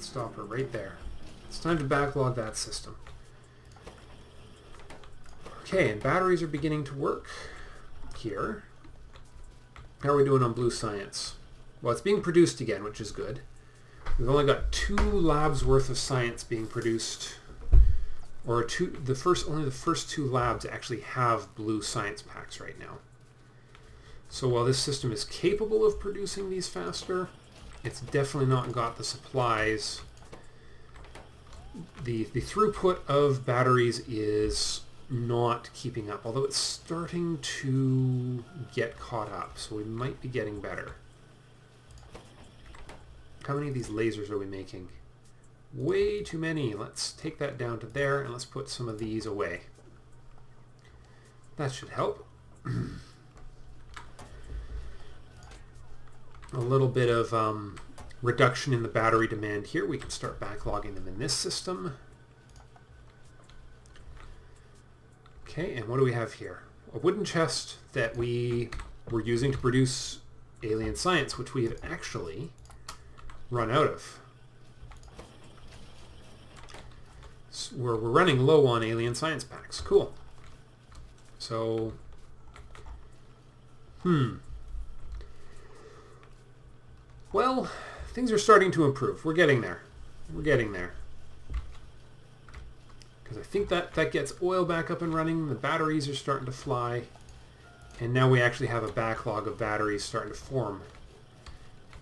Let's stop her right there. It's time to backlog that system. Okay, and batteries are beginning to work here. How are we doing on blue science? Well, it's being produced again, which is good. We've only got 2 labs worth of science being produced, or only the first 2 labs actually have blue science packs right now. So while this system is capable of producing these faster, it's definitely not got the supplies. The throughput of batteries is not keeping up, although it's starting to get caught up, so we might be getting better. How many of these lasers are we making? Way too many. Let's take that down to there, and let's put some of these away. That should help. A little bit of reduction in the battery demand here. We can start backlogging them in this system. Okay, and what do we have here? A wooden chest that we were using to produce alien science, which we have actually run out of. So we're running low on alien science packs. Cool. So, well, things are starting to improve. We're getting there. We're getting there. Because I think that gets oil back up and running. The batteries are starting to fly. And now we actually have a backlog of batteries starting to form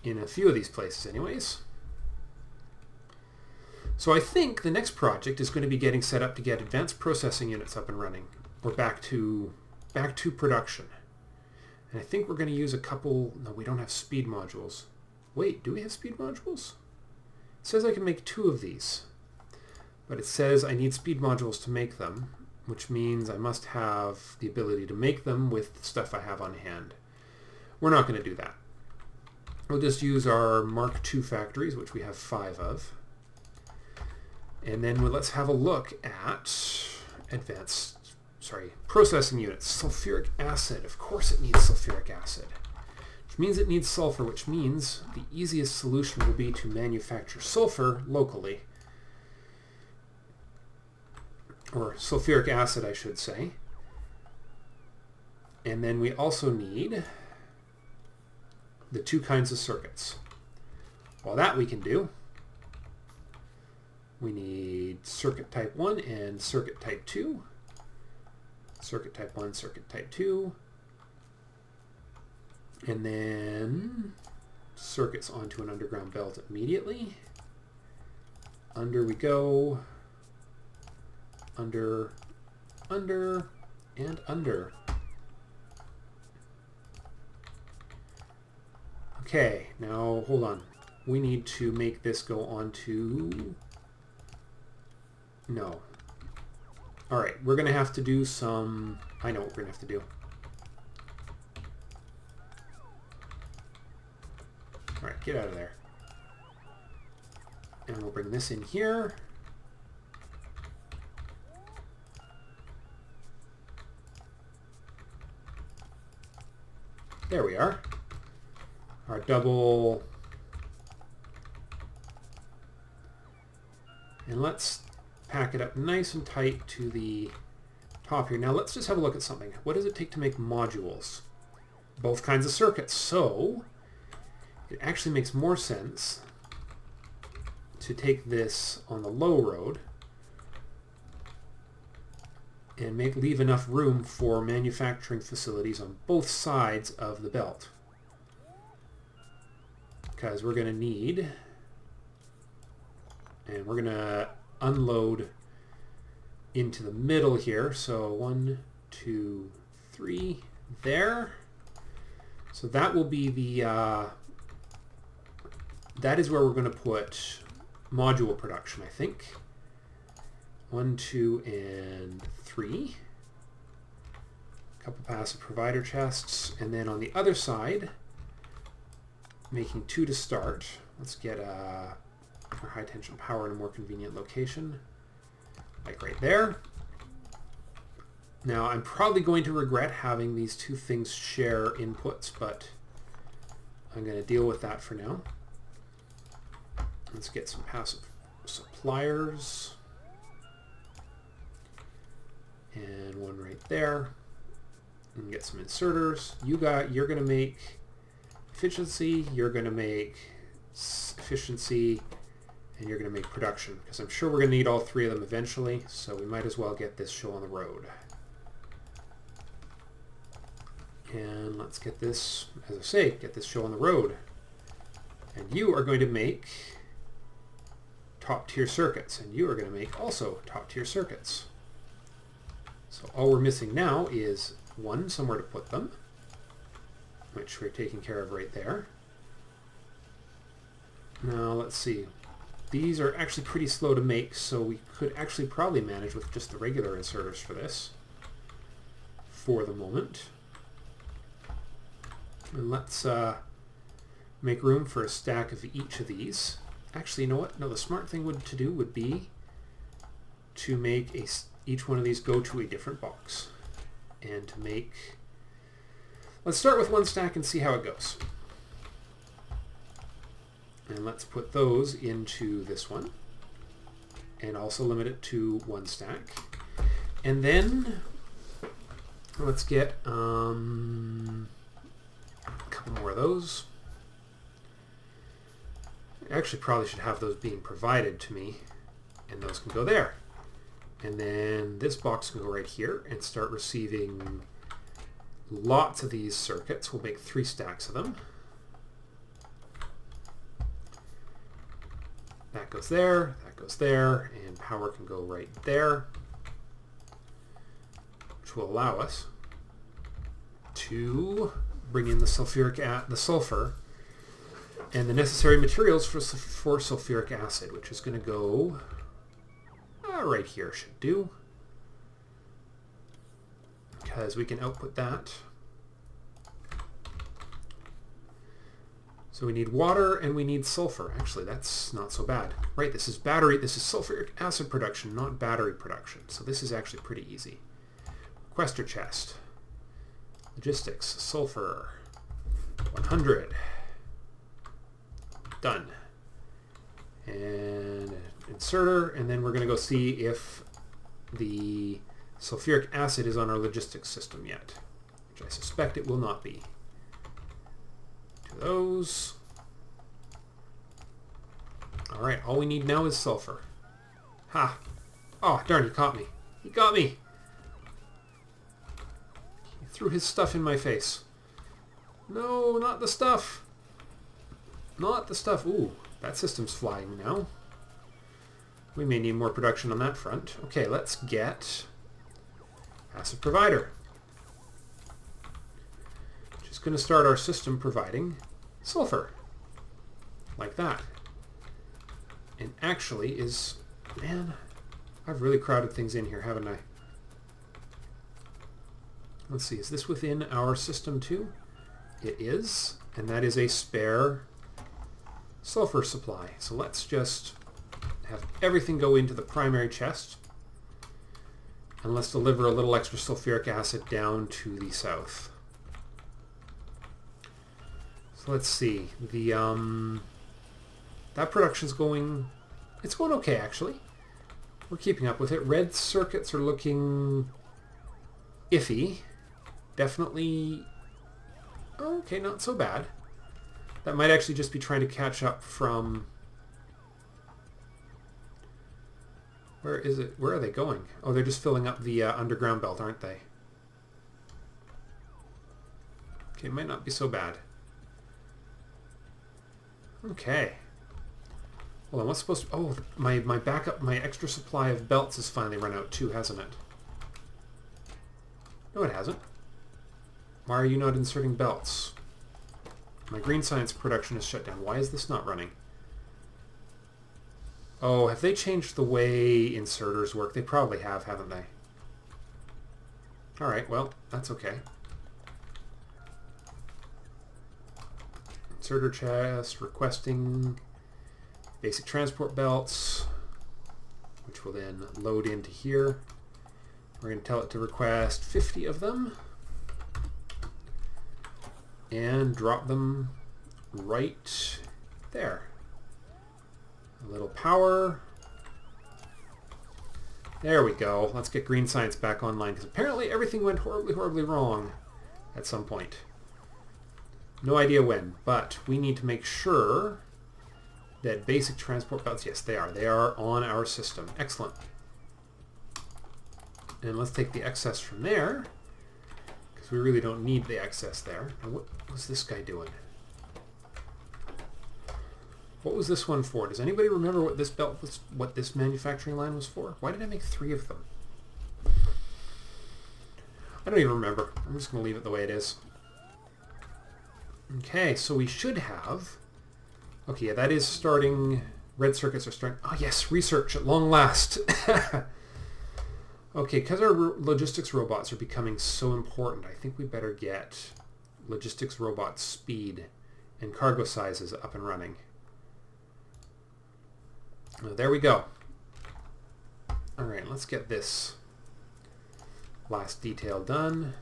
in a few of these places anyways. So I think the next project is going to be getting set up to get advanced processing units up and running. Or back to production. And I think we're going to use a couple... No, we don't have speed modules. Wait, do we have speed modules? It says I can make 2 of these. But it says I need speed modules to make them, which means I must have the ability to make them with the stuff I have on hand. We're not going to do that. We'll just use our Mark II factories, which we have 5 of. And then let's have a look at processing units. Sulfuric acid. Of course it needs sulfuric acid. Which means it needs sulfur, which means the easiest solution will be to manufacture sulfur locally. Or sulfuric acid, I should say. And then we also need the 2 kinds of circuits. Well, that we can do. We need circuit type 1 and circuit type 2. Circuit type 1, circuit type 2. And then circuits onto an underground belt immediately. Under we go. Under, under, and under. Okay, now hold on. We need to make this go onto... No. Alright, we're going to have to do some... I know what we're going to have to do. Alright, get out of there. And we'll bring this in here. There we are. Our double... And let's pack it up nice and tight to the top here. Now let's just have a look at something. What does it take to make modules? Both kinds of circuits. So it actually makes more sense to take this on the low road and leave enough room for manufacturing facilities on both sides of the belt. Because we're going to need, and we're going to unload into the middle here. So 1, 2, 3, there. So that will be the, that is where we're going to put module production, I think. 1, 2, and 3. A couple passive provider chests. And then on the other side, making 2 to start. Let's get our high tension power in a more convenient location. Like right there. Now I'm probably going to regret having these 2 things share inputs, but I'm going to deal with that for now. Let's get some passive suppliers. And one right there. And get some inserters. You're going to make efficiency, you're going to make efficiency, and you're going to make production, because I'm sure we're going to need all three of them eventually, so we might as well get this show on the road. And let's get this, as I say, get this show on the road. And you are going to make top tier circuits, and you are going to make also top tier circuits. So all we're missing now is one, somewhere to put them, which we're taking care of right there. Now let's see. These are actually pretty slow to make, so we could actually probably manage with just the regular inserters for this for the moment. And let's make room for a stack of each of these. Actually, you know what? No, the smart thing to do would be to make each one of these go to a different box. And to make... Let's start with one stack and see how it goes. And let's put those into this one. And also limit it to one stack. And then let's get a couple more of those. I actually probably should have those being provided to me. And those can go there. And then this box can go right here and start receiving lots of these circuits. We'll make 3 stacks of them. That goes there, and power can go right there, which will allow us to bring in the sulfur and the necessary materials for sulfuric acid, which is going to go right here, should do, because we can output that. So we need water and we need sulfur. Actually, that's not so bad. Right, this is sulfuric acid production, not battery production. So this is actually pretty easy. Requester chest. Logistics, sulfur, 100. Done. And inserter, and then we're going to go see if the sulfuric acid is on our logistics system yet, which I suspect it will not be. Those. Alright, all we need now is sulfur. Ha! Oh, darn, he caught me. He got me! He threw his stuff in my face. No, not the stuff! Not the stuff. Ooh, that system's flying now. We may need more production on that front. Okay, let's get passive provider. Going to start our system providing sulfur like that. And actually is, man, I've really crowded things in here, haven't I? Let's see, is this within our system too? It is, and that is a spare sulfur supply. So let's just have everything go into the primary chest, and let's deliver a little extra sulfuric acid down to the south. So let's see, the that production's going, it's going okay actually. We're keeping up with it. Red circuits are looking iffy. Definitely, okay, not so bad. That might actually just be trying to catch up from, where is it? Where are they going? Oh, they're just filling up the underground belt, aren't they? Okay, it might not be so bad. Okay. Well, what's supposed to... Oh, my backup, my extra supply of belts has finally run out too, hasn't it? No, it hasn't. Why are you not inserting belts? My green science production is shut down. Why is this not running? Oh, have they changed the way inserters work? They probably have, haven't they? Alright, well, that's okay. Inserter chest, requesting basic transport belts, which will then load into here. We're going to tell it to request 50 of them and drop them right there. A little power. There we go. Let's get green science back online, because apparently everything went horribly, horribly wrong at some point. No idea when, but we need to make sure that basic transport belts, yes, they are. They are on our system. Excellent. And let's take the excess from there, because we really don't need the excess there. Now, what was this guy doing? What was this one for? Does anybody remember what this belt was, what this manufacturing line was for? Why did I make 3 of them? I don't even remember. I'm just going to leave it the way it is. Okay, so we should have... Okay, yeah, that is starting... Red circuits are starting... Oh yes, research at long last! Okay, because our logistics robots are becoming so important, I think we better get logistics robot speed and cargo sizes up and running. There we go. Alright, let's get this last detail done.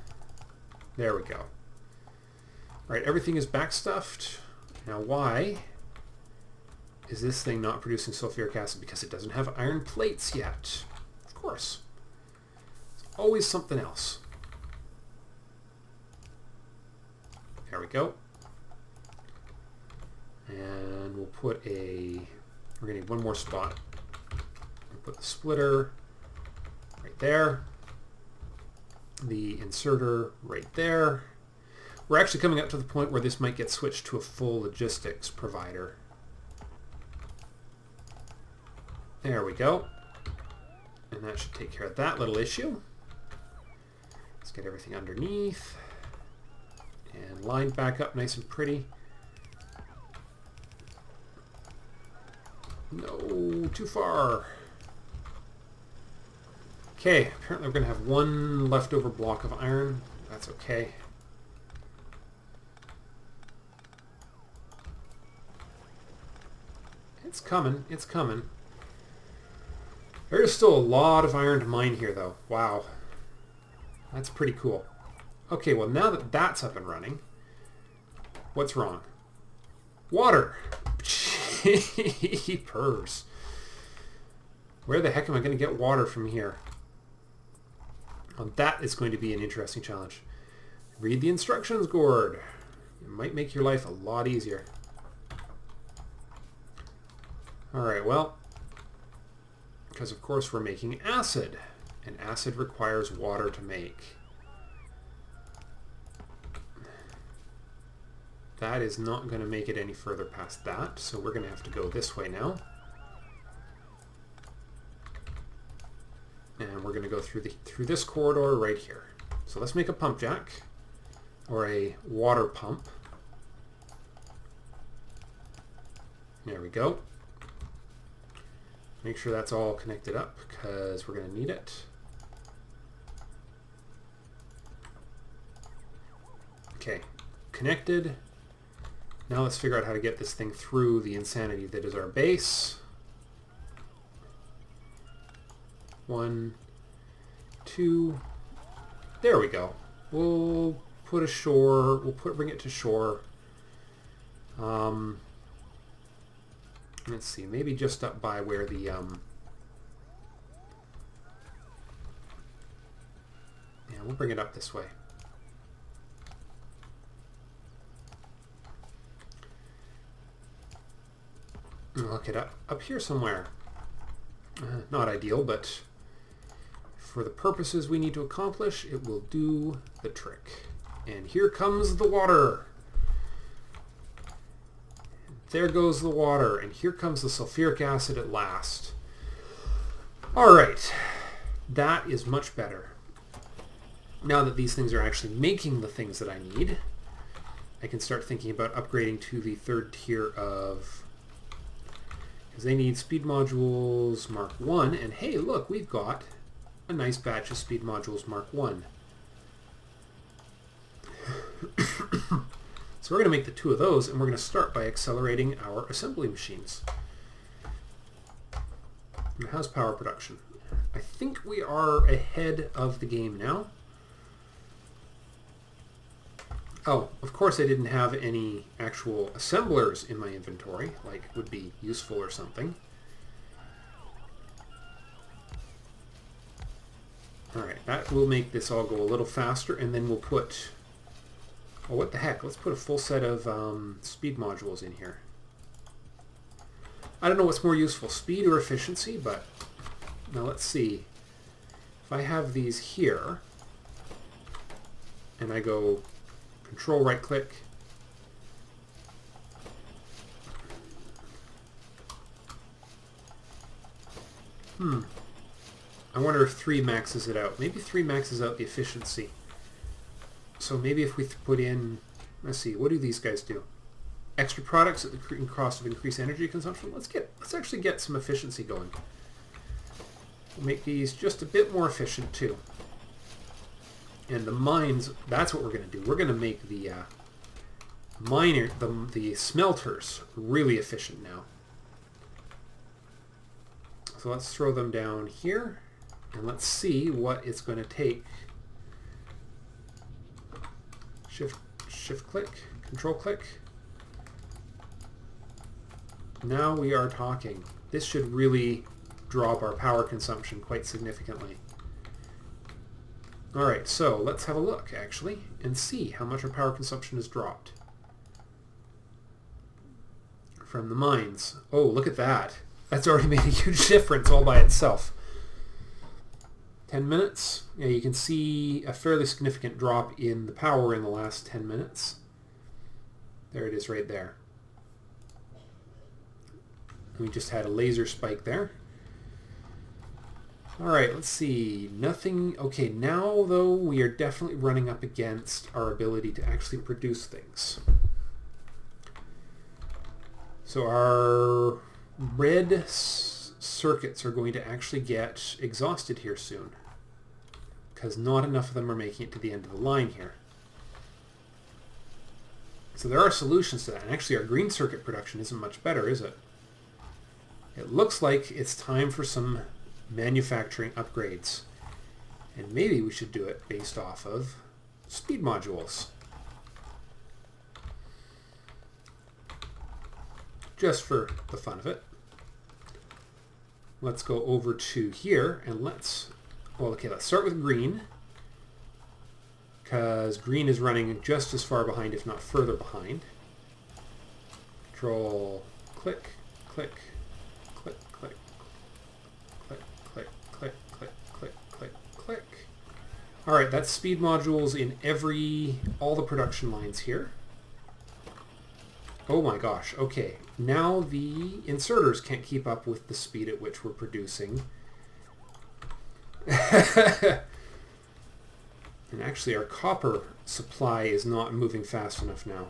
There we go. Alright, everything is backstuffed. Now why is this thing not producing sulfuric acid? Because it doesn't have iron plates yet. Of course. There's always something else. There we go. And we'll put a... We're going to need one more spot. We'll put the splitter right there. The inserter right there. We're actually coming up to the point where this might get switched to a full logistics provider. There we go. And that should take care of that little issue. Let's get everything underneath. And lined back up nice and pretty. No, too far. Okay, apparently we're going to have one leftover block of iron. That's okay. It's coming, it's coming. There's still a lot of iron to mine here, though. Wow. That's pretty cool. Okay, well, now that that's up and running, what's wrong? Water! Purrs. Where the heck am I going to get water from here? Well, that is going to be an interesting challenge. Read the instructions, Gord. It might make your life a lot easier. Alright, well, because of course we're making acid, and acid requires water to make. That is not going to make it any further past that, so we're going to have to go this way now. And we're going to go through this corridor right here. So let's make a pump jack, or a water pump. There we go. Make sure that's all connected up, because we're going to need it. Okay, connected. Now let's figure out how to get this thing through the insanity that is our base. 1, 2, there we go. We'll put ashore, bring it to shore. Let's see, maybe just up by where the, yeah, we'll bring it up this way. Look it up here somewhere. Not ideal, but for the purposes we need to accomplish, it will do the trick. And here comes the water. There goes the water, and here comes the sulfuric acid at last. Alright, that is much better. Now that these things are actually making the things that I need, I can start thinking about upgrading to the 3rd tier of... Because they need speed modules Mark 1, and hey, look, we've got a nice batch of speed modules Mark 1. So we're going to make the 2 of those, and we're going to start by accelerating our assembly machines. And how's power production? I think we are ahead of the game now. Oh, of course I didn't have any actual assemblers in my inventory, like would be useful or something. Alright, that will make this all go a little faster, and then we'll put... Oh, what the heck? Let's put a full set of speed modules in here. I don't know what's more useful, speed or efficiency, but... Now let's see. If I have these here, and I go control right click, I wonder if 3 maxes it out. Maybe 3 maxes out the efficiency. So maybe if we put in, let's see, what do these guys do? Extra products at the cost of increased energy consumption. Let's actually get some efficiency going. We'll make these just a bit more efficient too. And the mines, that's what we're going to do. We're going to make the the smelters really efficient now. So let's throw them down here, and let's see what it's going to take. Shift click, control click. Now we are talking. This should really drop our power consumption quite significantly. Alright, so let's have a look actually and see how much our power consumption has dropped from the mines. Oh, look at that. That's already made a huge difference all by itself. 10 minutes. Yeah, you can see a fairly significant drop in the power in the last 10 minutes. There it is right there. We just had a laser spike there. Alright, let's see. Nothing... Okay, now though we are definitely running up against our ability to actually produce things. So our red circuits are going to actually get exhausted here soon, because not enough of them are making it to the end of the line here. So there are solutions to that, and actually our green circuit production isn't much better, is it? It looks like it's time for some manufacturing upgrades, and maybe we should do it based off of speed modules. Just for the fun of it. Let's go over to here and let's start with green, because green is running just as far behind, if not further behind. Control click, click, click, click, click, click, click, click, click, click, click. Alright, that's speed modules in all the production lines here. Oh my gosh, okay. Now the inserters can't keep up with the speed at which we're producing. And actually our copper supply is not moving fast enough now.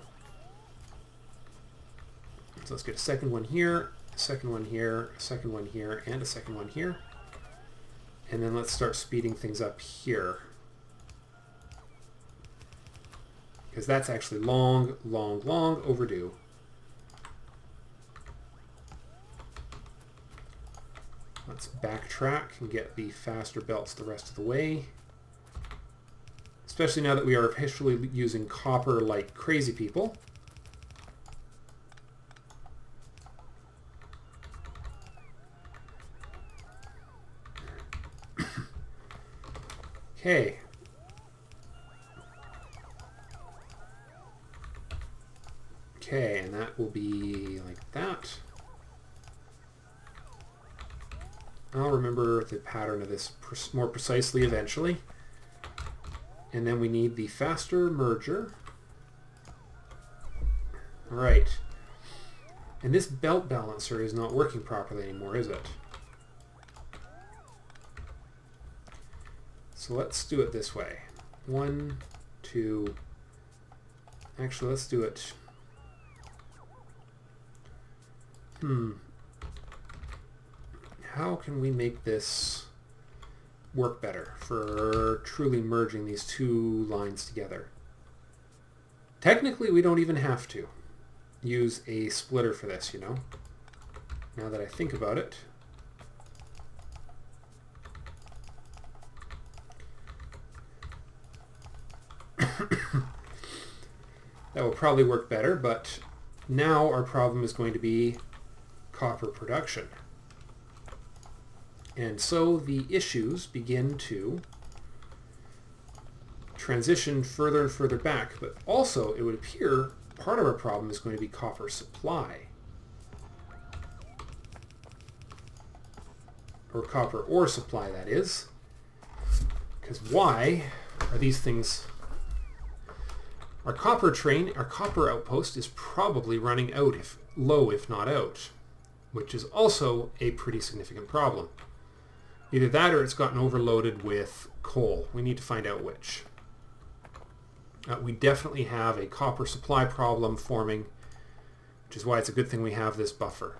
So let's get a second one here, a second one here, a second one here, and a second one here. And then let's start speeding things up here, because that's actually long, long, long overdue. Let's backtrack and get the faster belts the rest of the way. Especially now that we are officially using copper like crazy people. Okay. Okay, and that will be like that. I'll remember the pattern of this more precisely eventually. And then we need the faster merger. Alright. And this belt balancer is not working properly anymore, is it? So let's do it this way. 1, 2... Actually, let's do it... How can we make this work better for truly merging these two lines together? Technically, we don't even have to use a splitter for this, you know? Now that I think about it. That will probably work better, but now our problem is going to be copper production. And so the issues begin to transition further and further back, but also it would appear part of our problem is going to be copper supply. Or copper ore supply, that is. Because why are these things... Our copper train, our copper outpost is probably running out, if not out, which is also a pretty significant problem. Either that or it's gotten overloaded with coal. We need to find out which. We definitely have a copper supply problem forming, which is why it's a good thing we have this buffer.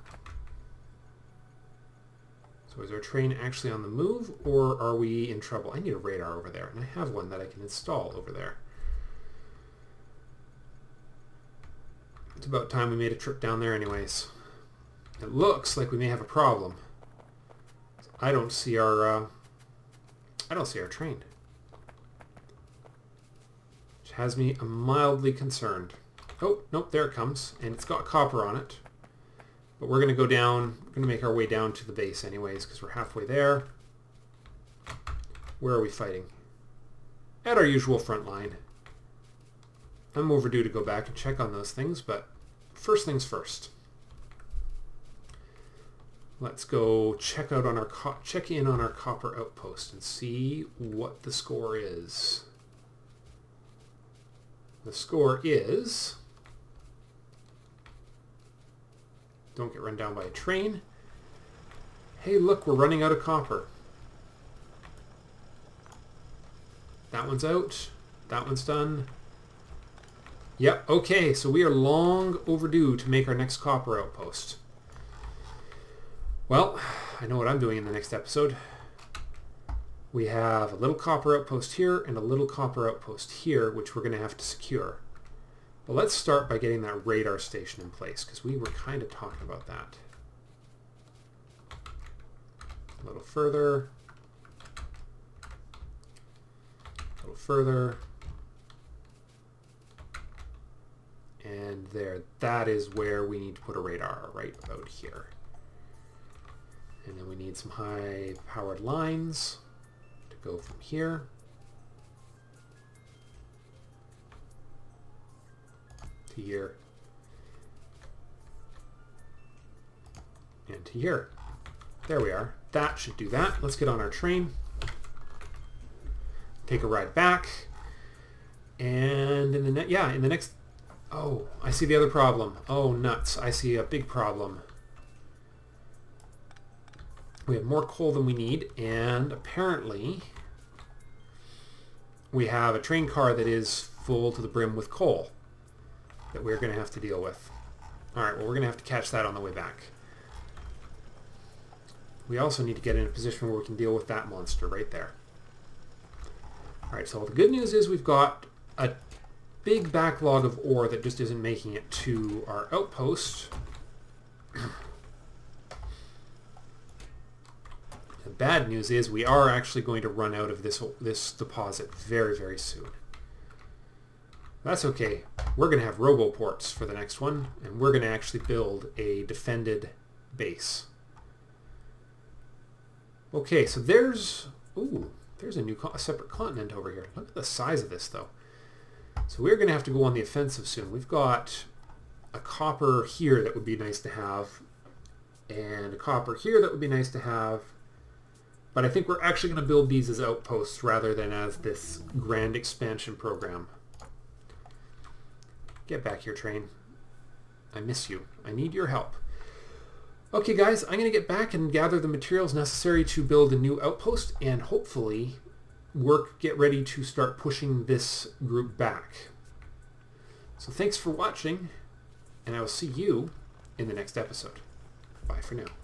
So is our train actually on the move, or are we in trouble? I need a radar over there, and I have one that I can install over there. It's about time we made a trip down there anyways. It looks like we may have a problem. I don't see our train. Which has me mildly concerned. Oh, nope, there it comes. And it's got copper on it. But we're going to go down, we're going to make our way down to the base anyways, because we're halfway there. Where are we fighting? At our usual front line. I'm overdue to go back and check on those things, but first things first. Let's go check in on our copper outpost and see what the score is. The score is... Don't get run down by a train. Hey, look, we're running out of copper. That one's out. That one's done. Yep, okay, so we are long overdue to make our next copper outpost. Well, I know what I'm doing in the next episode. We have a little copper outpost here and a little copper outpost here, which we're going to have to secure. But let's start by getting that radar station in place, because we were kind of talking about that. A little further. A little further. And there, that is where we need to put a radar, right about here. And then we need some high-powered lines to go from here to here and to here. There we are. That should do that. Let's get on our train, take a ride back, and in the next... Oh, I see the other problem. Oh, nuts. I see a big problem. We have more coal than we need, and apparently we have a train car that is full to the brim with coal that we're going to have to deal with. Alright, well, we're going to have to catch that on the way back. We also need to get in a position where we can deal with that monster right there. Alright, so the good news is we've got a big backlog of ore that just isn't making it to our outpost. The bad news is we are actually going to run out of this deposit very, very soon. That's okay. We're going to have roboports for the next one, and we're going to actually build a defended base. Okay, so there's a separate continent over here. Look at the size of this, though. So we're going to have to go on the offensive soon. We've got a copper here that would be nice to have, and a copper here that would be nice to have. But I think we're actually going to build these as outposts rather than as this grand expansion program. Get back here, train. I miss you. I need your help. Okay, guys, I'm going to get back and gather the materials necessary to build a new outpost and hopefully get ready to start pushing this group back. So thanks for watching, and I will see you in the next episode. Bye for now.